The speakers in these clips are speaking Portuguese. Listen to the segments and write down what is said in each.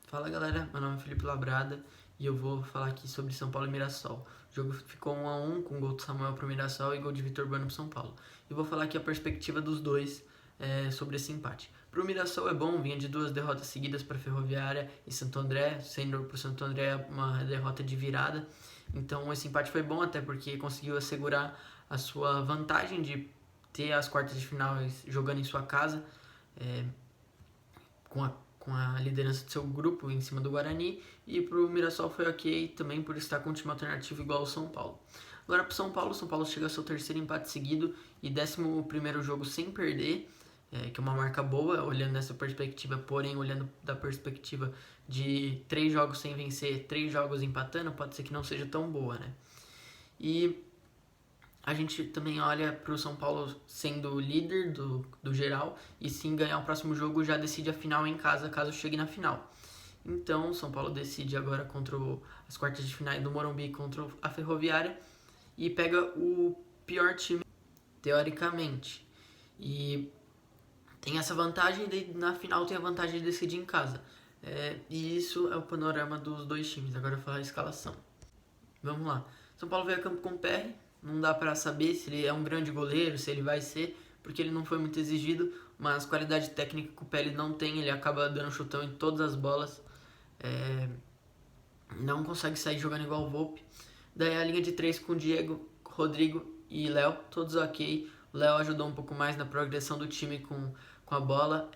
Fala galera, meu nome é Felipe Labrada e eu vou falar aqui sobre São Paulo e Mirassol. O jogo ficou 1-1 com gol do Samuel pro Mirassol e gol de Vitor Bueno pro São Paulo. E vou falar aqui a perspectiva dos dois sobre esse empate. Pro Mirassol é bom, vinha de 2 derrotas seguidas para Ferroviária e Santo André, sendo pro Santo André uma derrota de virada. Então esse empate foi bom até porque conseguiu assegurar a sua vantagem de ter as quartas de final jogando em sua casa. Com a liderança do seu grupo em cima do Guarani, e pro Mirassol foi ok também por estar com um time alternativo igual ao São Paulo. Agora pro São Paulo chega ao seu terceiro empate seguido e 11º jogo sem perder, que é uma marca boa, olhando dessa perspectiva, porém olhando da perspectiva de 3 jogos sem vencer, 3 jogos empatando, pode ser que não seja tão boa, né? E a gente também olha para o São Paulo sendo o líder do geral, e se ganhar o próximo jogo já decide a final em casa, caso chegue na final. Então, o São Paulo decide agora contra as quartas de final do Morumbi contra a Ferroviária e pega o pior time, teoricamente. E tem essa vantagem, na final tem a vantagem de decidir em casa. E isso é o panorama dos dois times. Agora eu vou falar a escalação. Vamos lá. São Paulo veio a campo com o PR. Não dá pra saber se ele é um grande goleiro, se ele vai ser, porque ele não foi muito exigido, mas qualidade técnica que o PR não tem, ele acaba dando chutão em todas as bolas. Não consegue sair jogando igual o Volpi. Daí a linha de 3 com Diego, Rodrigo e Léo, todos ok. O Léo ajudou um pouco mais na progressão do time com a bola.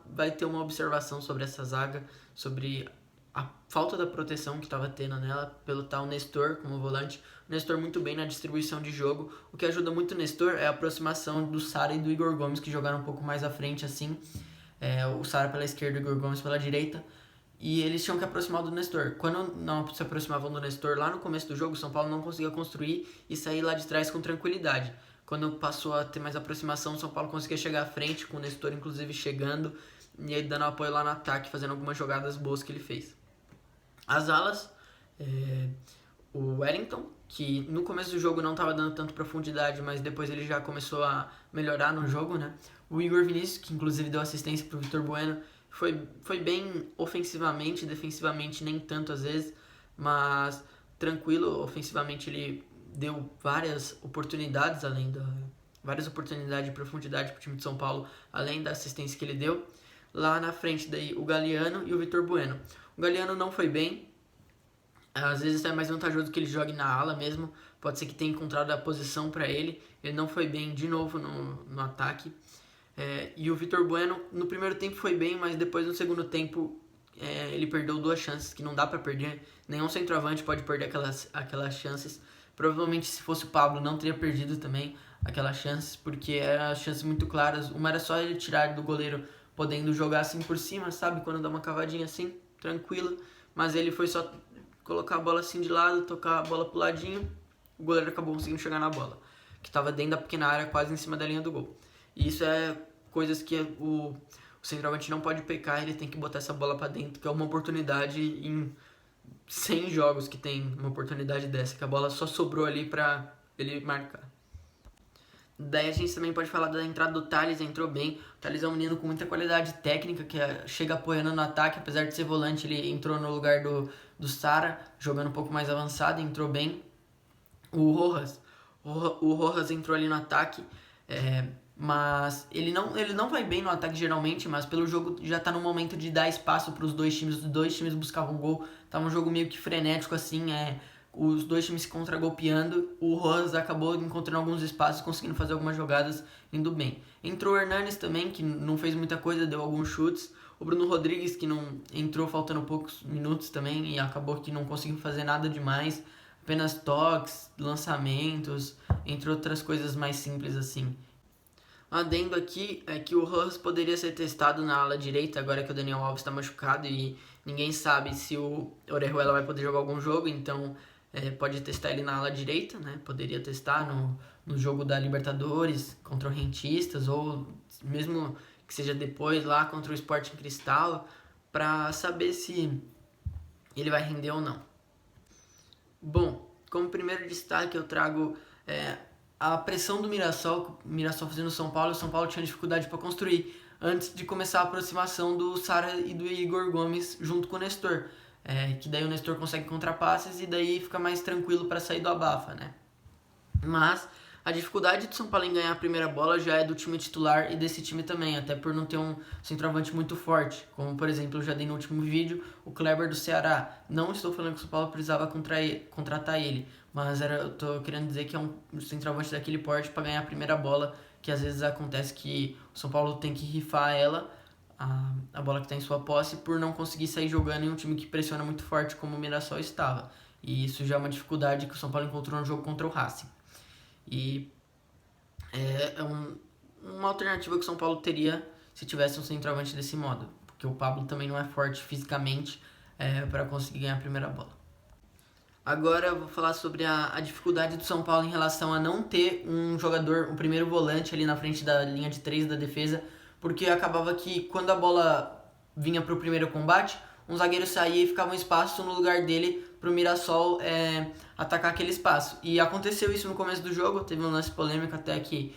Vai ter uma observação sobre essa zaga, sobre a falta da proteção que estava tendo nela pelo tal Nestor como volante. O Nestor muito bem na distribuição de jogo. O que ajuda muito o Nestor é a aproximação do Sara e do Igor Gomes, que jogaram um pouco mais à frente assim. O Sara pela esquerda e o Igor Gomes pela direita. E eles tinham que aproximar do Nestor. Quando não se aproximavam do Nestor lá no começo do jogo, o São Paulo não conseguia construir e sair lá de trás com tranquilidade. Quando passou a ter mais aproximação, o São Paulo conseguia chegar à frente, com o Nestor inclusive chegando e aí dando apoio lá no ataque, fazendo algumas jogadas boas que ele fez. As alas, o Wellington, que no começo do jogo não estava dando tanto profundidade, mas depois ele já começou a melhorar no jogo, né? O Igor Vinícius, que inclusive deu assistência para o Vitor Bueno, foi bem ofensivamente, defensivamente nem tanto às vezes, mas tranquilo, ofensivamente ele deu várias oportunidades, várias oportunidades de profundidade para o time de São Paulo, além da assistência que ele deu. Lá na frente daí o Galeano e o Vitor Bueno. O Galeano não foi bem, às vezes é mais vantajoso que ele jogue na ala mesmo, pode ser que tenha encontrado a posição para ele não foi bem de novo no ataque. E o Vitor Bueno no primeiro tempo foi bem, mas depois no segundo tempo ele perdeu 2 chances que não dá para perder. Nenhum centroavante pode perder aquelas chances. Provavelmente se fosse o Pablo não teria perdido também aquelas chances, porque eram chances muito claras. Uma era só ele tirar do goleiro podendo jogar assim por cima, sabe? Quando dá uma cavadinha assim, tranquila. Mas ele foi só colocar a bola assim de lado, tocar a bola pro ladinho. O goleiro acabou conseguindo chegar na bola, que estava dentro da pequena área, quase em cima da linha do gol. E isso é coisas que o centroavante não pode pecar, ele tem que botar essa bola para dentro, que é uma oportunidade em 100 jogos que tem uma oportunidade dessa, que a bola só sobrou ali para ele marcar. Daí a gente também pode falar da entrada do Thales, entrou bem. O Thales é um menino com muita qualidade técnica, que chega apoiando no ataque, apesar de ser volante, ele entrou no lugar do Sara, jogando um pouco mais avançado, entrou bem. O Rojas entrou ali no ataque, mas ele não vai bem no ataque geralmente, mas pelo jogo já tá no momento de dar espaço para os dois times buscavam gol, tava um jogo meio que frenético assim, os dois times se contragolpeando, o Rojas acabou encontrando alguns espaços, conseguindo fazer algumas jogadas, indo bem. Entrou o Hernanes também, que não fez muita coisa, deu alguns chutes, o Bruno Rodrigues, que não entrou faltando poucos minutos também, e acabou que não conseguiu fazer nada demais, apenas toques, lançamentos, entre outras coisas mais simples assim. Adendo aqui é que o Rojas poderia ser testado na ala direita, agora que o Daniel Alves está machucado e ninguém sabe se o Orejuela vai poder jogar algum jogo, então pode testar ele na ala direita, né? Poderia testar no jogo da Libertadores contra o Rentistas, ou mesmo que seja depois lá contra o Sporting Cristal, para saber se ele vai render ou não. Bom, como primeiro destaque eu trago a pressão do Mirassol fazendo o São Paulo tinha dificuldade para construir. antes de começar a aproximação do Sara e do Igor Gomes junto com o Nestor. Que daí o Nestor consegue contrapasses e daí fica mais tranquilo para sair do abafa, né? Mas a dificuldade do São Paulo em ganhar a primeira bola já é do time titular e desse time também, até por não ter um centroavante muito forte, como por exemplo eu já dei no último vídeo, o Kleber do Ceará. Não estou falando que o São Paulo precisava contratar ele, mas eu tô querendo dizer que é um centroavante daquele porte para ganhar a primeira bola, que às vezes acontece que o São Paulo tem que rifar ela, a bola que está em sua posse, por não conseguir sair jogando em um time que pressiona muito forte como o Mirassol estava. E isso já é uma dificuldade que o São Paulo encontrou no jogo contra o Racing. E uma alternativa que o São Paulo teria se tivesse um centroavante desse modo, porque o Pablo também não é forte fisicamente para conseguir ganhar a primeira bola. Agora eu vou falar sobre a dificuldade do São Paulo em relação a não ter um jogador, um primeiro volante ali na frente da linha de 3 da defesa, porque acabava que quando a bola vinha para o primeiro combate, um zagueiro saía e ficava um espaço no lugar dele para o Mirassol atacar aquele espaço. E aconteceu isso no começo do jogo, teve um lance polêmico até que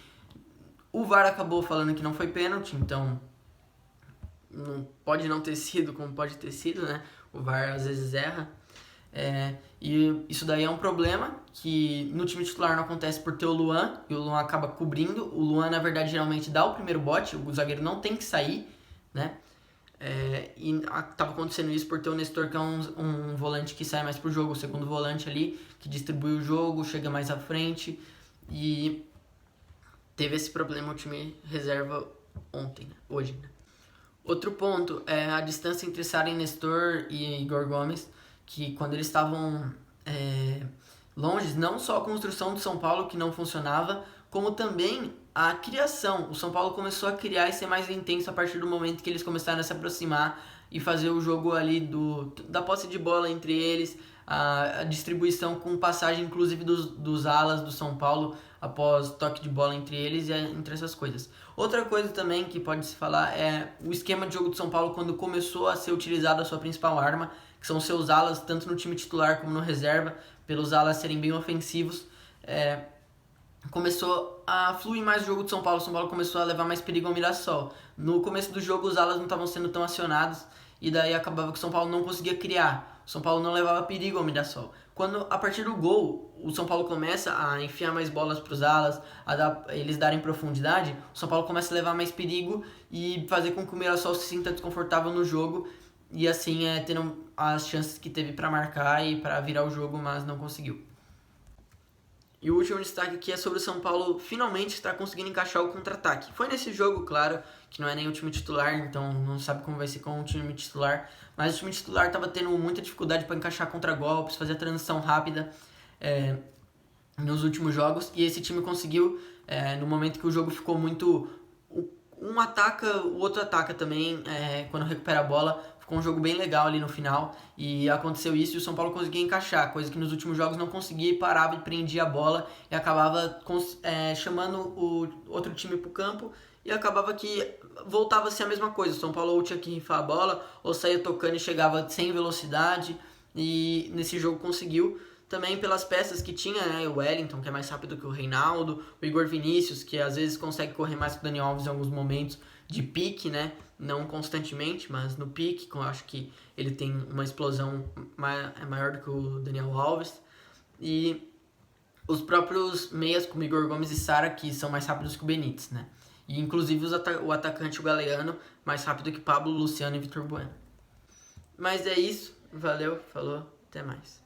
o VAR acabou falando que não foi pênalti, então não pode não ter sido como pode ter sido, né? O VAR às vezes erra. E isso daí é um problema que no time titular não acontece por ter o Luan, e o Luan acaba cobrindo. O Luan, na verdade, geralmente dá o primeiro bote, o zagueiro não tem que sair, né? E estava acontecendo isso por ter o Nestor, que é um volante que sai mais pro jogo, o segundo volante ali, que distribui o jogo, chega mais à frente, e teve esse problema o time reserva hoje, né? Outro ponto é a distância entre Sara e Nestor e Igor Gomes, que quando eles estavam longe, não só a construção do São Paulo que não funcionava, como também a criação. O São Paulo começou a criar e ser mais intenso a partir do momento que eles começaram a se aproximar e fazer o jogo ali da posse de bola entre eles, a distribuição com passagem inclusive dos alas do São Paulo após toque de bola entre eles e entre essas coisas. Outra coisa também que pode se falar é o esquema de jogo do São Paulo quando começou a ser utilizada a sua principal arma, que são seus alas, tanto no time titular como no reserva, pelos alas serem bem ofensivos. Começou a fluir mais o jogo do São Paulo começou a levar mais perigo ao Mirassol. No começo do jogo os alas não estavam sendo tão acionados e daí acabava que o São Paulo não conseguia criar. O São Paulo não levava perigo ao Mirassol. Quando a partir do gol o São Paulo começa a enfiar mais bolas para os alas, eles darem profundidade, o São Paulo começa a levar mais perigo e fazer com que o Mirassol se sinta desconfortável no jogo e assim tendo as chances que teve para marcar e para virar o jogo, mas não conseguiu. E o último destaque aqui é sobre o São Paulo finalmente estar conseguindo encaixar o contra-ataque. Foi nesse jogo, claro, que não é nem o time titular, então não sabe como vai ser com o time titular, mas o time titular estava tendo muita dificuldade para encaixar contra-golpes, fazer a transição rápida nos últimos jogos, e esse time conseguiu, no momento que o jogo ficou muito... Um ataca, o outro ataca também, quando recupera a bola. Ficou um jogo bem legal ali no final e aconteceu isso e o São Paulo conseguia encaixar, coisa que nos últimos jogos não conseguia e parava e prendia a bola e acabava chamando o outro time pro campo e acabava que voltava a ser a mesma coisa. O São Paulo ou tinha que rifar a bola ou saía tocando e chegava sem velocidade e nesse jogo conseguiu. Também pelas peças que tinha, né? O Wellington, que é mais rápido que o Reinaldo, o Igor Vinícius, que às vezes consegue correr mais que o Dani Alves em alguns momentos de pique, né? Não constantemente, mas no pique, eu acho que ele tem uma explosão maior do que o Daniel Alves. E os próprios meias, como Igor Gomes e Sara, que são mais rápidos que o Benítez, né? E inclusive o atacante, o Galeano, mais rápido que Pablo, Luciano e Vitor Bueno. Mas é isso, valeu, falou, até mais.